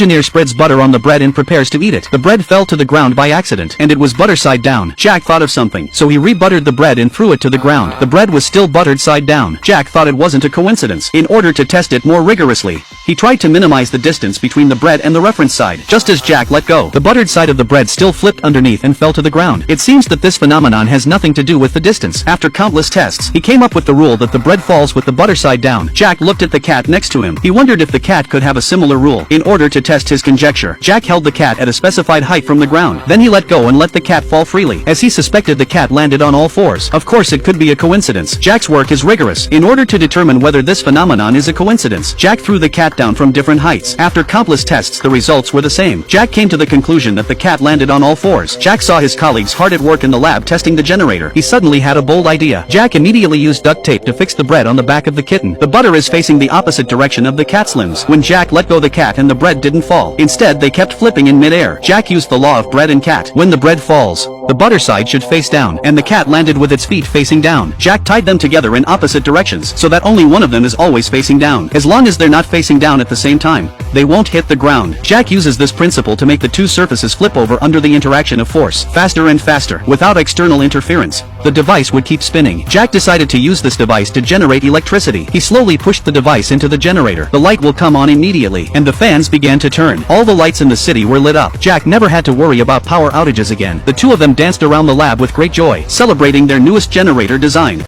engineer spreads butter on the bread and prepares to eat it. The bread fell to the ground by accident, and it was butter side down. Jack thought of something, so he re-buttered the bread and threw it to the ground. The bread was still buttered side down. Jack thought it wasn't a coincidence. In order to test it more rigorously, he tried to minimize the distance between the bread and the reference side. Just as Jack let go, the buttered side of the bread still flipped underneath and fell to the ground. It seems that this phenomenon has nothing to do with the distance. After countless tests, he came up with the rule that the bread falls with the butter side down. Jack looked at the cat next to him. He wondered if the cat could have a similar rule. In order to test his conjecture, Jack held the cat at a specified height from the ground. Then he let go and let the cat fall freely. As he suspected, the cat landed on all fours. Of course, it could be a coincidence. Jack's work is rigorous. In order to determine whether this phenomenon is a coincidence, Jack threw the cat down from different heights. After countless tests, the results were the same. Jack came to the conclusion that the cat landed on all fours. Jack saw his colleagues hard at work in the lab testing the generator. He suddenly had a bold idea. Jack immediately used duct tape to fix the bread on the back of the kitten. The butter is facing the opposite direction of the cat's limbs. When Jack let go, the cat and the bread didn't fall. Instead, they kept flipping in midair. Jack used the law of bread and cat. When the bread falls, the butter side should face down, and the cat landed with its feet facing down. Jack tied them together in opposite directions, so that only one of them is always facing down. As long as they're not facing down at the same time, they won't hit the ground. Jack uses this principle to make the two surfaces flip over under the interaction of force, faster and faster. Without external interference, the device would keep spinning. Jack decided to use this device to generate electricity. He slowly pushed the device into the generator. The light will come on immediately, and the fans began to turn. All the lights in the city were lit up. Jack never had to worry about power outages again. The two of them danced around the lab with great joy, celebrating their newest generator design.